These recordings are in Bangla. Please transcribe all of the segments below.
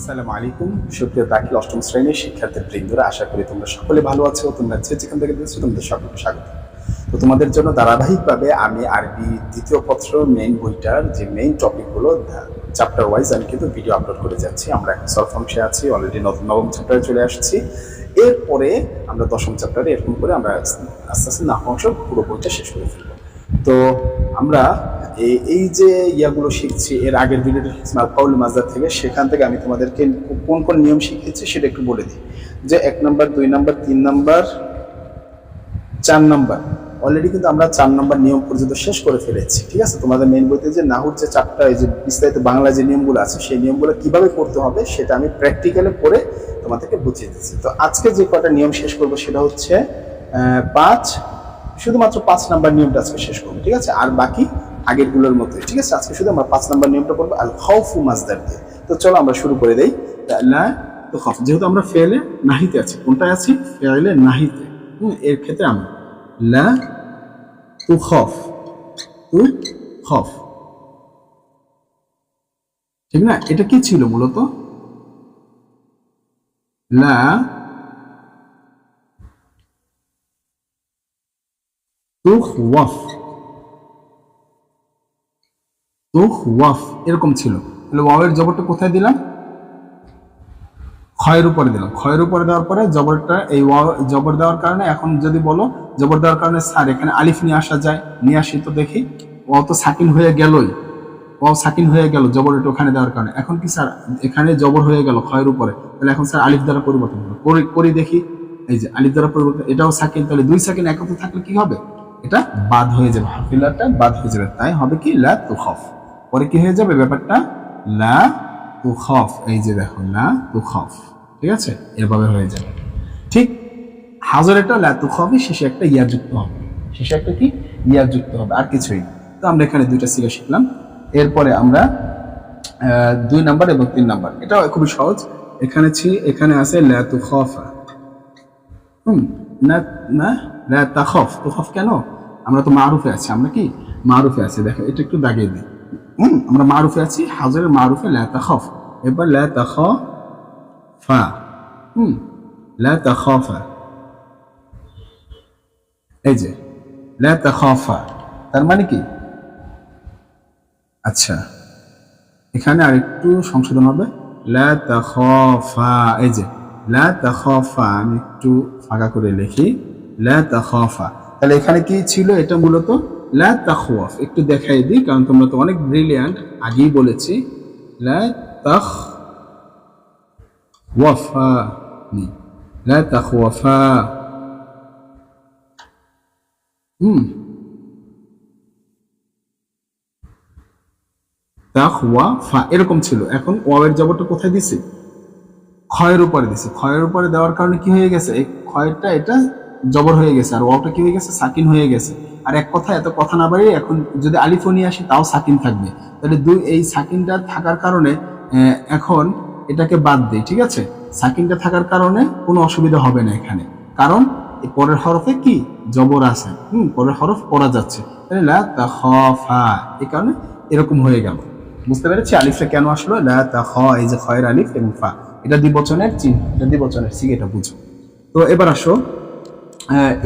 আসসালামু আলাইকুম সুপ্রিয় দাখিল অষ্টম শ্রেণীর শিক্ষার্থীবৃন্দরা, আশা করি তোমরা সকলে ভালো আছো। তোমরা যেখান থেকে দেখছো তোমাদের সকলকে স্বাগত। তো তোমাদের জন্য ধারাবাহিকভাবে আমি আরবি দ্বিতীয় পত্র মেইন বইটার যে মেইন টপিকগুলো চ্যাপ্টার ওয়াইজ আমি কিন্তু ভিডিও আপলোড করে যাচ্ছি। আমরা এখন সলভ অংশে আছি, অলরেডি নবম চ্যাপ্টারে চলে আসছি। এরপরে আমরা দশম চ্যাপ্টারে এরকম করে আমরা আস্তে আস্তে নাহু অংশ পুরো বইটা শেষ করে ফেলবো। তো আমরা এই যে ইয়াগুলো শিখছি, এর আগের ভিডিওটা কাউল মাজদার থেকে, সেখান থেকে আমি তোমাদেরকে কোন কোন নিয়ম শিখেছি সেটা একটু বলে দিই। যে 1 number, 2 number, 3 number, 4 number, already কিন্তু আমরা 4 নাম্বার নিয়ম পর্যন্ত শেষ করে ফেলেছি। ঠিক আছে, তোমাদের মেইন বইতে যে নাহুর যে চারটা এই যে বিস্তারিত বাংলা যে নিয়মগুলো আছে, সেই নিয়মগুলো কিভাবে করতে হবে সেটা আমি প্র্যাকটিক্যালে করে তোমাদেরকে বুঝিয়ে দিচ্ছি। তো আজকে যে কয়টা নিয়ম শেষ করবো সেটা হচ্ছে 5, শুধুমাত্র 5 নাম্বার নিয়মটা আজকে শেষ করবো। ঠিক আছে, আর বাকি আগেরগুলোর মতোই। ঠিক আছে, আজকে শুধু আমরা 5 নাম্বার নিয়মটা পড়বো আল খাউফু মাজদার দিয়ে। তো চলো আমরা শুরু করে দেই। লা তুখাফ, যেহেতু আমরা ফেলে নাহিতে আছি, কোনটায় আছি? ফেলে নাহিতে। এর ক্ষেত্রে আমরা লা তুখাফ, তুখাফ, ঠিক না? এটা কি ছিল মূলত? লা তুখওয়াফ, তুখওয়াফ এরকম ছিল। তাহলে ওয়াওয়ের জবরটা কোথায় দিলাম? ক্ষয়ের উপরে দিলাম। ক্ষয়ের উপরে দেওয়ার পরে জবরটা, এই ওয়াও জবর দেওয়ার কারণে, এখন যদি বলো জবর দেওয়ার কারণে স্যার এখানে আলিফ নিয়ে আসা যায়, নিয়ে আসি তো দেখি। ওয়াও তো সাকিন হয়ে গেলই, ওয়াও সাকিন হয়ে গেল জবর এটা ওখানে দেওয়ার কারণে। এখন কি স্যার এখানে জবর হয়ে গেল ক্ষয়ের উপরে, তাহলে এখন স্যার আলিফ দ্বারা পরিবর্তন করি দেখি। এই যে আলিফ দ্বারা পরিবর্তন, এটাও সাকিন, তাহলে 2 সাকিন একত্রে থাকলে কি হবে? এটা বাদ হয়ে যাবে, হাফিলাটা বাদ হয়ে যাবে। তাই হবে কি লা তুখাফ। পরে কি হয়ে যাবে ব্যাপারটা? লা তুখাফ। এই যে দেখো লা তুখাফ, ঠিক আছে, এভাবে হয়ে যাবে। ঠিক হাজরেটা লা তুখাফি, শেষে একটা ইয়া যুক্ত হবে, শেষে একটা কি ইয়া যুক্ত হবে, আর কিছুই না। তো আমরা এখানে 2টা সিগা শিখলাম। এরপরে আমরা 2 নাম্বার এবং 3 নাম্বার, এটা খুবই সহজ। এখানে আছে লা তুখাফা, না না লা তাখাফ। তুখাফ কেন? আমরা তো মারুফে আছি, আমরা কি মারুফে আছি। দেখো এটা একটু দাগিয়ে দিই। আমরা মারুফে আছি, হাজরের মারুফে লা তাখাফ। এবার লা তাখাফা, লা তাখাফা, এই যে লা তাখাফা, তার মানে কি? আচ্ছা, এখানে আরেকটু সংশোধন হবে, লা তাখাফা। এই যে লা তাখাফা, আমি একটু ফাঁকা করে লিখি, লা তাখাফা। তাহলে এখানে কি ছিল? এটা মূলত লা তাখওয়াফ। একটু দেখাই দিই, কারণ তোমরা তো অনেক ব্রিলিয়ান্ট, আগেই বলেছি। লা তাখওয়াফা, লা তাখওয়াফা। তাখওয়াফা এরকম ছিল। এখন ওয়াওয়ের জবরটা কোথায় দিছি? ক্ষয়ের উপরে দিছি। ক্ষয়ের উপরে দেওয়ার কারণে কি হয়ে গেছে? এই ক্ষয়টা এটা জবর হয়ে গেছে, আর ওয়াওটা কি হয়ে গেছে? সাকিন হয়ে গেছে। আর এক কথা, এত কথা না বাড়িয়ে এখন যদি আলিফও নিয়ে আসি তাও সাকিন থাকবে। তাহলে এই সাকিনটা থাকার কারণে এখন এটাকে বাদ দিই। ঠিক আছে, সাকিনটা থাকার কারণে কোনো অসুবিধা হবে না এখানে, কারণ পরের হরফে কি জবর আছে, পরের হরফ পড়া যাচ্ছে। তাহলে লা তাখাফা, এই কারণে এরকম হয়ে গেল। বুঝতে পেরেছি আলিফটা কেন আসলো? লা তাখ, এই যে খয়ের আলিফ এবং ফা, এটা দ্বিবচনের চিহ্ন, এটা দ্বিবচনের সিগ, এটা বুঝো। তো এবার আসো,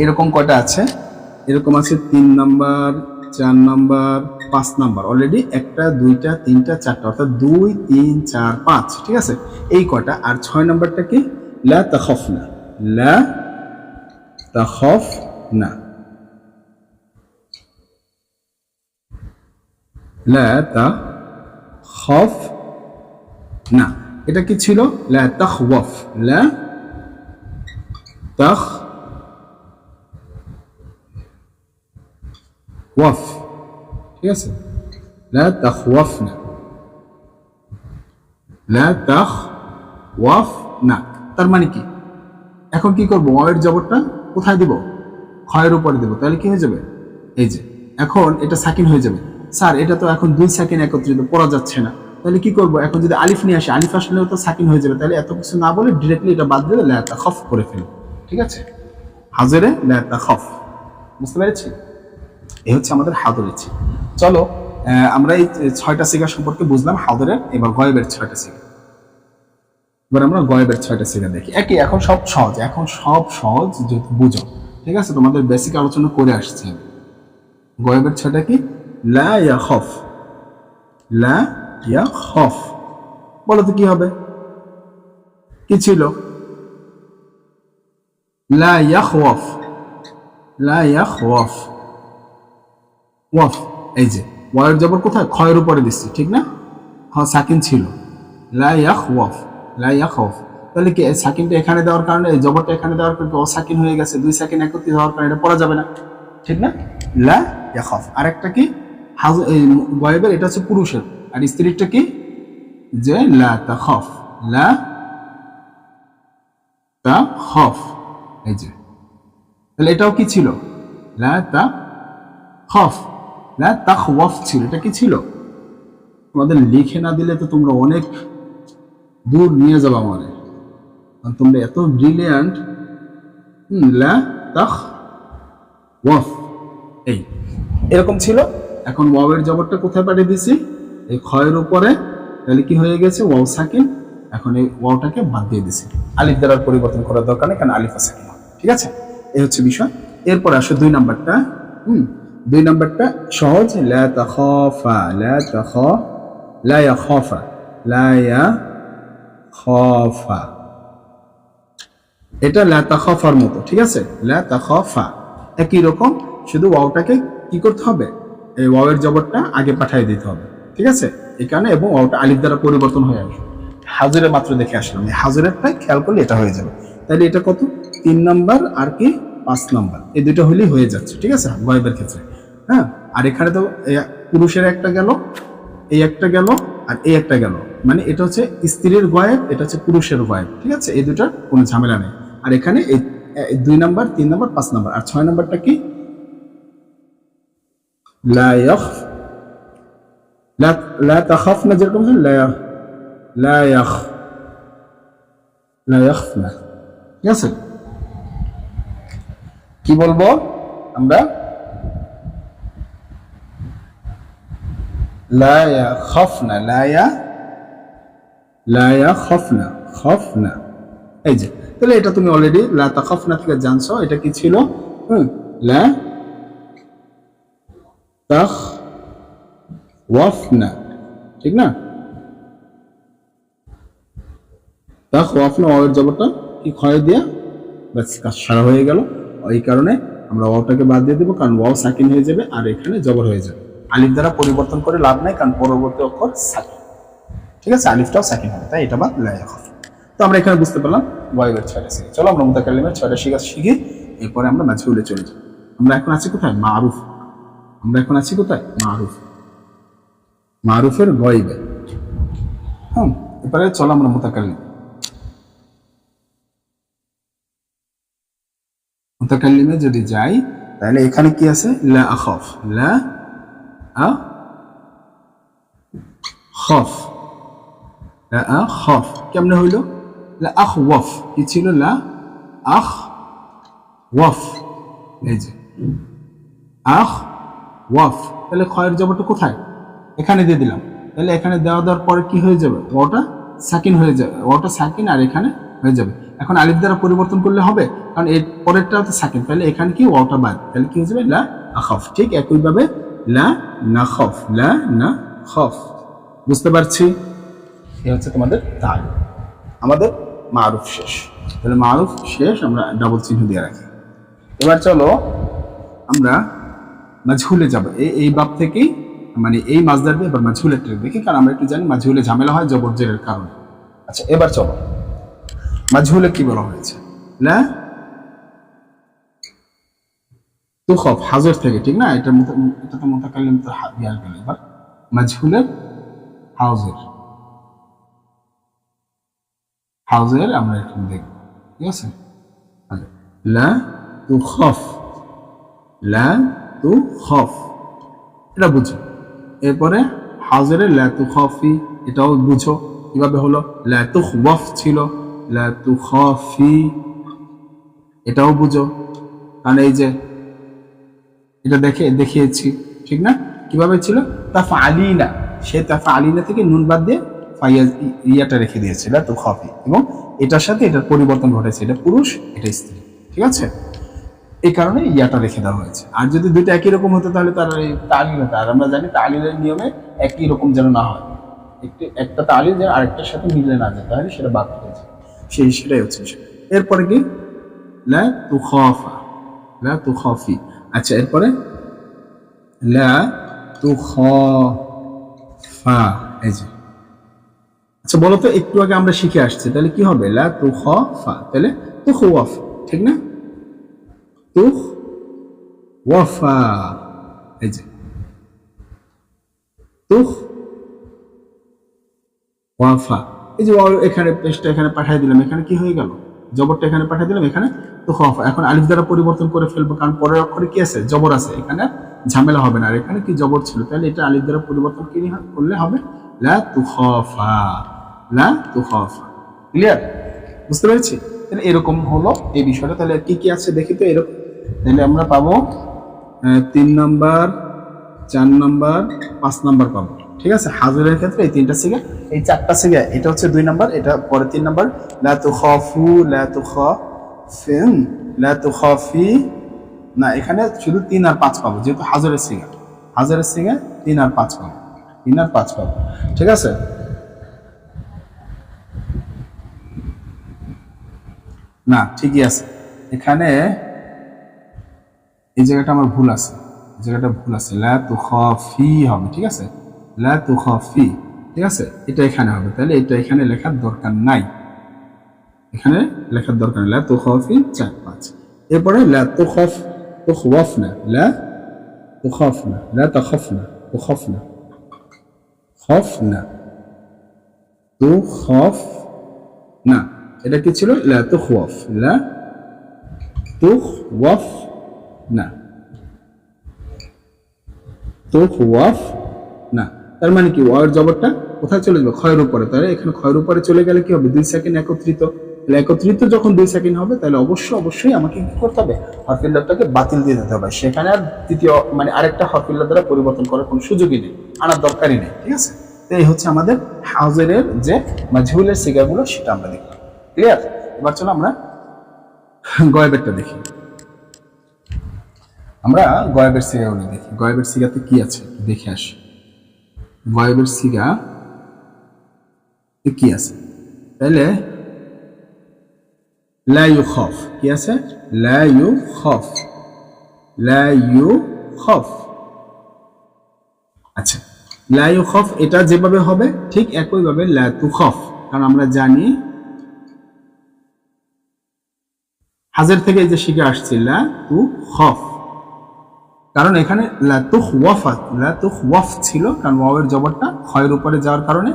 এরকম কয়টা আছে? এরকম আছে 3 নাম্বার, 4 নাম্বার, 5 নাম্বার। অলরেডি 1টা 2টা 3টা 4টা, অর্থাৎ 2 3 4 5। ঠিক আছে, এই কয়টা। আর 6 নাম্বারটা কি? লা তাখাফনা, লা তাখাফনা, লা তাখাফনা। এটা কি ছিল? লা তাখওয়াফ, লা তাখওয়াফ। ঠিক আছে, লা তাখওয়াফনা, লা তাখওয়াফনা। তার মানে কি? এখন কি করব? ওয়াওয়ের জবরটা কোথায় দিব? ক্ষয়ের উপরে দেব। তাহলে কি হয়ে যাবে? এই যে এখন এটা সাকিন হয়ে যাবে। স্যার এটা তো এখন 2 সাকিন একত্রিত পড়া যাচ্ছে না, তাহলে কি করব? এখন যদি আলিফ নিয়ে আসি, আলিফ আসলেও তো সাকিন হয়ে যাবে। তাহলে এত কিছু না বলে ডিরেক্টলি এটা বাদ দিয়ে লা তাখাফ করে ফেলব। ঠিক আছে, হাজরে লা তাখাফ। বুঝতে পেরেছি? এই হচ্ছে আমাদের হাদরের চিহ্ন। চলো আমরা এই 6টা সিগা সম্পর্কে বুঝলাম হাদরের। এবার গয়েবের 6টা সিগা। এবার আমরা গয়েবের 6টা সিগা দেখি। একই, এখন সব সহজ, এখন সব সহজ যেহেতু বুঝো, ঠিক আছে? তোমাদের বেসিক আলোচনা করে আসছে। গয়েবের 6টা কি? লা ইয়াখফ, লা ইয়াখফ, বলো তো কি হবে? কি ছিল? লা ইয়াখওয়াফ, লা ইয়াখওয়াফ, ওয়াফ, এই যে ওয়ার জবর কোথায়? খয়ের উপরে দিচ্ছি, ঠিক না? হ্যাঁ, সাকিন ছিল, লা ইয়াখওয়াফ, লা ইয়াখওয়াফ। তাহলে কি সাকিনটা এখানে দেওয়ার কারণে, জবরটা এখানে দেওয়ার কারণে অসাকিন হয়ে গেছে, দুই সাকিন একত্রিত হওয়ার কারণে এটা পড়া যাবে না, ঠিক না? লা ইয়াখফ। আরেকটা কি? গয়েবের, এটা হচ্ছে পুরুষের, আর স্ত্রীরটা কি? যে লা তাখফ, লা তাখফ, এই যে। তাহলে এটাও কি ছিল? লা তাখফ, লা তাখওয়াফ ছিল। এটা কি ছিল? তোমাদের লিখে না দিলে তো তোমরা অনেক দূর নিয়ে যাবো আমাদের, তোমরা এত ব্রিলিয়ান্ট। লা তাখওয়াফ, এই এরকম ছিল। এখন ওয়াওয়ের জবরটা কোথায় পাঠিয়ে দিছি? এই খয়ের উপরে। তাহলে কি হয়ে গেছে? ওয়াও সাকিন। এখন এই ওয়াওটাকে বাদ দিয়ে দিছি, আলিফ দ্বারা পরিবর্তন করার দরকার নেই, কারণ আলিফ সাকিন, ঠিক আছে? এই হচ্ছে বিষয়। এরপর আসো 2 নাম্বারটা। 2 নাম্বারটা সহজ। লা তাখাফা, লা তাখা, লা ইয়াখাফা, লা ইয়াখাফা। এটা লা তাখাফার মতো, ঠিক আছে? লা তাখাফা একই রকম, শুধু ওয়াওটাকে কি করতে হবে? এই ওয়াওয়ের জবরটা আগে পাঠিয়ে দিতে হবে, ঠিক আছে? এখানে, এবং ওয়াওটা আলিফ দ্বারা পরিবর্তন হয়ে আসবে। হাজুরে মাত্র দেখে আসলাম, এই হাজুরেরটাই খেয়াল করলে এটা হয়ে যাবে। তাহলে এটা কত? 3 নাম্বার আর কি 5 নাম্বার, এই দুটো হলেই হয়ে যাচ্ছে, ঠিক আছে? গয়েবের ক্ষেত্রে। হ্যাঁ, আর এখানে তো পুরুষের একটা গেল, এই একটা গেল, আর এই একটা গেল, মানে এটা হচ্ছে স্ত্রীর গয়েব, এটা হচ্ছে পুরুষের গয়েব, ঠিক আছে? এই দুটার কোনো ঝামেলা নেই। আর এখানে এই 2 নাম্বার, 3 নাম্বার, 5 নাম্বার। আর 6 নাম্বারটা কি? লা ইয়াখফ, লা তাখাফনা, যেরকম লা ইয়াখফনা, ঠিক আছে? কি বলবো আমরা? লা ইয়াখফনা, লা ইয়াখফনা, খফনা, এই যে। তাহলে এটা তুমি অলরেডি লা তাখাফনা থেকে জানছো, এটা কি ছিল? লা তাখওয়াফনা, ঠিক না? তাখওয়াফনা, ওয়াওয়ের জবরটা কি খয়ে দিয়া, বাস কাজ সারা হয়ে গেল। এই কারণে আমরা ওয়াওটাকে বাদ দিয়ে দেবো, কারণ ওয়াও সাকিন হয়ে যাবে আর এখানে জবর হয়ে যাবে। আলিফ দ্বারা পরিবর্তন করে লাভ নাই, কারণ পরবর্তী অক্ষর সাকিন, ঠিক আছে? আলিফটাও সাকিন হবে, তাই এটা বাদ লা ইয়াখফ। তো আমরা এখানে বুঝতে পারলাম গয়েবের 6টা শিখি। চলো আমরা মুতাকাল্লিমের 6টা শিখি, এরপরে আমরা মাজহুলে চলে যাই। আমরা এখন আছি কোথায়? মারুফ। আমরা এখন আছি কোথায়? মারুফ, মারুফের গয়েবে। হ্যাঁ, এরপরে চলো আমরা মুতাকাল্লিম। মুতাকাল্লিমে যদি যাই, তাহলে এখানে কি আছে? লা আখাফ, লা আখাফ, লা আখাফ। কেমনে হইল? লা আখওয়াফ, কি ছিল? লা আখওয়াফ, এই যে আখওয়াফ। তাহলে খয়ের জবরটা কোথায়? এখানে দিয়ে দিলাম। তাহলে এখানে দেওয়ার পরে কি হয়ে যাবে? ওটা সাকিন হয়ে যাবে, ওটা সাকিন, আর এখানে হয়ে যাবে। এখন আলিফ দ্বারা পরিবর্তন করলে হবে, কারণ এর পরেরটা তো সাকিন, তাহলে এখানে কি? ওটা বাদ, তাহলে কি হয়ে যাবে? লা আখাফ। ঠিক একইভাবে লা নাখাফ, লা নাখাফ। বুঝতে পারছি? এই হচ্ছে তোমাদের তাল। আমাদের মারুফ শেষ। তাহলে মারুফ শেষ, আমরা ডাবল চিহ্ন দিয়ে রাখি। এবার চলো আমরা মাজহুলে যাব। এই বাব থেকেই, মানে এই মাজদার দিয়ে এবার মাজহুলের ট্রেক দেখি, কারণ আমরা একটু জানি মাজহুলে ঝামেলা হয় জবরজেরের কারণে। আচ্ছা, এবার চলো মাজহুলে কি বলা হয়েছে? লা তুখফ, হাজর থেকে, ঠিক না? এটা তো মুতাকাল্লিম তো হাদিয়ার গেল। এবার মাজহুলের হাউজের, হাউজের আমরা এখন দেখব, ঠিক আছে? লা তুখফ, লা তুখফ, এটা বুঝো। এরপরে হাউজের লা তুখফি, এটাও বুঝো কিভাবে হলো। লা তুখওয়াফ ছিল, লা তুখফি, এটাও বুঝো, কারণ এই যে এটা দেখিয়েছি, ঠিক না? কিভাবে ছিল? তাফআলিনা, সে তাফআলিনা থেকে নুন বাদ দিয়ে ফাইয়া ইয়াটা রেখে দিয়েছে লা তুখাফি, এবং এটার সাথে এটার পরিবর্তন ঘটেছে, এটা পুরুষ এটা স্ত্রী, ঠিক আছে, এই কারণে ইয়াটা রেখে দেওয়া হয়েছে। আর যদি দুইটা একই রকম হতো তাহলে তার এই তালিল হতো, আর আমরা জানি তালিলের নিয়মে একই রকম যেন না হয়, একটা তালিল যেন আরেকটার সাথে মিলে না যায়, তাহলে সেটা বাদ হয়ে যায়, সেটাই হচ্ছে। এরপরে কি লা তুখাফা, লা তুখাফি। আচ্ছা, এরপরে লা তুখাফা, এই যে আচ্ছা বলো তো, একটু আগে আমরা শিখে আসছি, তাহলে কি হবে লা তুখাফা, তাহলে তুখওয়াফ, ঠিক না, তুখওয়াফা, এই যে তুখওয়াফা, এই যে এখানে পেশটা এখানে পাঠিয়ে দিলাম, এখানে কি হয়ে গেল, জবরটা এখানে পাঠিয়ে দিলাম, এখানে তুখওয়াফা। এখন আলিফ দ্বারা পরিবর্তন করে ফেলবো, কারণ পরের অক্ষরে কি আছে, জবর আছে, এখানে ঝামেলা হবে না। আর এখানে কি জবর ছিল, তাহলে এটা আলিফ দ্বারা পরিবর্তন করলে হবে লা তুখাফা, লা তুখাফা। ক্লিয়ার, বুঝতে পেরেছি? তাহলে এরকম হলো এই বিষয়টা। তাহলে কি কি আছে দেখি তো এরকম, তাহলে আমরা পাবো 3 নম্বর, 4 নম্বর, 5 নম্বর পাবো, ঠিক আছে। হাজরের ক্ষেত্রে এই 3টা সিগা, এই 4টা সিগা, এটা হচ্ছে 2 নম্বর, এটা পরে 3 নম্বর, লা তুখাফু, লা তুখাফিন, লা তুখাফি, না এখানে শুধু 3 আর 5 পাবো, যেহেতু হাজরের সিগা, হাজরের সিগা 3 আর 5 পাবো, 3 আর 5 পাবো, ঠিক আছে। না ঠিকই আছে, এখানে এই জায়গাটা আমার ভুল আছে, জায়গাটা ভুল আছে, লা তুখাফি হবে, ঠিক আছে, লা তুখাফি, ঠিক আছে, এটা এখানে হবে, তাহলে এটা এখানে লেখার দরকার নাই, এখানে লেখার দরকার নেই, লা তুখাফি 4 5। এরপরে লা তুখাফ, তুখওয়াফনা, লা তুখাফনা, লা তাখাফনা, তুখাফনা, খাফনা, তুখাফনা, এটা কি ছিল, লা তুখওয়াফ, লা তুখওয়াফ না, তুখওয়াফ না, তার মানে কি ওয়ার জবরটা কোথায় চলে যাবে, ক্ষয়ের উপরে, তাহলে এখানে ক্ষয়ের উপরে চলে গেলে কি হবে, 2 সেকেন্ড একত্রিত, তাহলে একত্রিত যখন 2 সেকেন্ড হবে, তাহলে অবশ্যই আমাকে কি করতে হবে, হরফিল্লাহটাকে বাতিল দিয়ে দিতে হবে, সেখানে আর দ্বিতীয় মানে আরেকটা হরফিল্লাহ দ্বারা পরিবর্তন করার কোনো সুযোগই নেই, আনার দরকারই নেই, ঠিক আছে। তো এই হচ্ছে আমাদের হাজরের যে মাজহুলের সিগাগুলো, সেটা আমরা দেখলাম। ক্লিয়ার? এবার চলো আমরা গয়েবেরটা দেখি, আমরা গয়েবের সিগাগুলো দেখি, গয়েবের সিগাতে কি আছে দেখে আসি, গয়েবের সিগা কি আছে, তাহলে লা ইউখাফ, কি আছে, লা ইউখাফ, লা ইউখাফ। আচ্ছা, লা ইউখাফ এটা যেভাবে হবে ঠিক একইভাবে লা তুখাফ, কারণ আমরা জানি হাজার থেকে এই যে শিখে আসছি লা তুখাফ, কারণ এখানে লা তুখওয়াফাত, লা তুখওয়াফ ছিল, কারণ ওয়াওয়ের জবরটা ক্ষয়ের উপরে যাওয়ার কারণে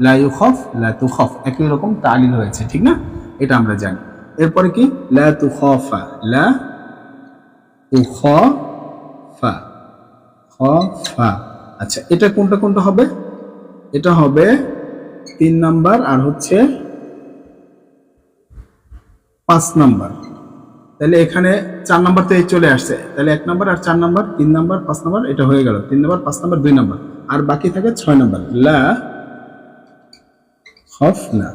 লা ইউখাফ, লা তুখাফ একই রকম তালিল হয়েছে, ঠিক না, এটা আমরা জানি। এরপরে কি লা তুখাফা, লা তুখাফা, খাফা। আচ্ছা, এটা কোনটা কোনটা হবে, এটা হবে 3 নাম্বার আর হচ্ছে 5 নাম্বার, তাহলে এখানে 4 নাম্বার তো চলে আসছে, তাহলে 1 নাম্বার আর 4 নাম্বার, 3 নাম্বার 5 নাম্বার, এটা হয়ে গেল 3 নাম্বার 5 নাম্বার 2 নাম্বার, আর বাকি থাকে 6 নাম্বার, লা খাফনা,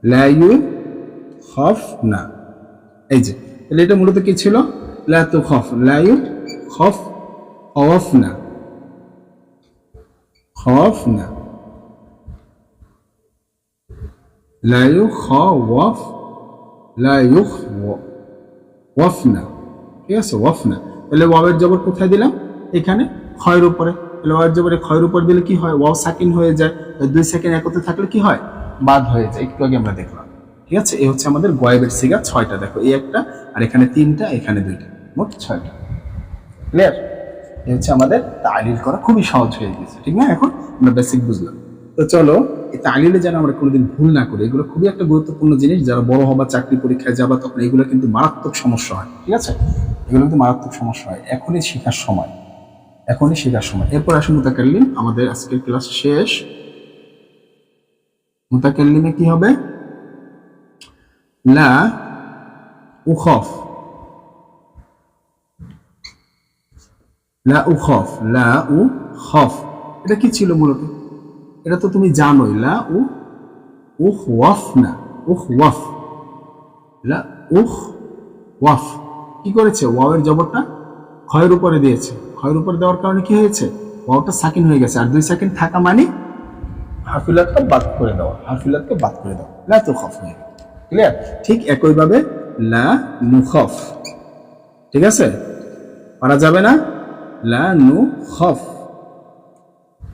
লা ইউখাফনা, এই যে, তাহলে এটা মূলত কি ছিল, লা তুখাফ, লা ইউখাফ, খাওয়াফনা, খাওয়াফনা, লা ইউখাওয়াফ, লা ইউখাওয়াফনা, ঠিক আছে, ওয়াফনা। তাহলে ওয়াওয়ের জবর কোথায় দিলাম, এখানে ক্ষয়ের উপরে, তাহলে ওয়াওয়ের জবরে ক্ষয়ের উপর দিলে কি হয়, ওয়াও সাকিন হয়ে যায়, 2 সেকেন্ড একত্রে থাকলে কি হয়, বাদ হয়ে যায়, একটু আগে আমরা দেখলাম, ঠিক আছে। এই হচ্ছে আমাদের গয়েবের সিগা 6টা, দেখো এই একটা, আর এখানে 3টা, এখানে 2টা, মোট 6টা। ক্লিয়ার? এই হচ্ছে আমাদের তালিল করা খুবই সহজ হয়ে গেছে, ঠিক না, এখন আমরা বেসিক বুঝলাম। তো চলো এই তালিলে যেন আমরা কোনোদিন ভুল না করি, এগুলো খুবই একটা গুরুত্বপূর্ণ জিনিস, যারা বড় হবা চাকরি পরীক্ষায় যাবা তখন এগুলো কিন্তু মারাত্মক সমস্যা হয়, ঠিক আছে, এগুলো কিন্তু মারাত্মক সমস্যা হয়, এখনই শেখার সময়, এখনই শেখার সময়। এরপর আসুন মুতাকাল্লিম, আমাদের আজকের ক্লাস শেষ। মুতাকাল্লিমে কি হবে, লা উখাফ, লা উখাফ, লা উখাফ, এটা কি ছিল মূলত, এটা তো তুমি জানোই, লা উখ ওয়াফ না, উখ ওয়াফ, লা উখ ওয়াফ। কি করেছে? ওয়াওয়ের জবরটা ক্ষয়ের উপরে দিয়েছে। ক্ষয়ের উপরে দেওয়ার কারণে কি হয়েছে? ওয়াওটা সাকিন হয়ে গেছে, আর 2 সেকেন্ড থাকা মানে হারফুলাতকে বাদ করে দেওয়া, হারফুলাতকে বাদ করে দেওয়া, লা তুখাফ হয়ে গেল। ক্লিয়ার? ঠিক একইভাবে লা নুখাফ, ঠিক আছে? পারা যাবে না? লা নুখাফ।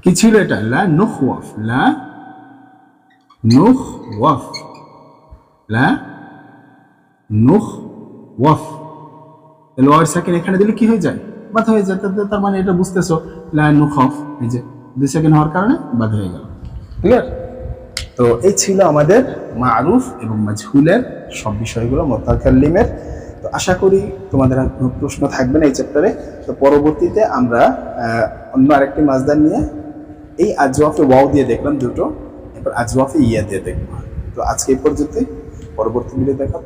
কি ছিল এটা? লা নুখওয়াফ, লা নুখওয়াফ, লা নুখওয়াফ। ওয়ার সেকেন্ড এখানে দিলে কি হয়ে যায়? বাধা হয়ে যায়। তার মানে এটা বুঝতেছো, লা নুখাফ, এই যে 2 সেকেন্ড হওয়ার কারণে বাধা হয়ে গেল। ক্লিয়ার? তো এই ছিল আমাদের মারুফ এবং মাজহুলের সব বিষয়গুলো মুতাকাল্লিমের। তো আশা করি তোমাদের আর কোনো প্রশ্ন থাকবে না এই চ্যাপ্টারে। তো পরবর্তীতে আমরা অন্য আরেকটি মাজদার নিয়ে এই আজওয়াফে ওয়াও দিয়ে দেখলাম দুটো, এরপর আজওয়াফে ইয়া দিয়ে দেখবো। তো আজকে এই পর্যন্তই, পরবর্তী ভিডিও দেখা।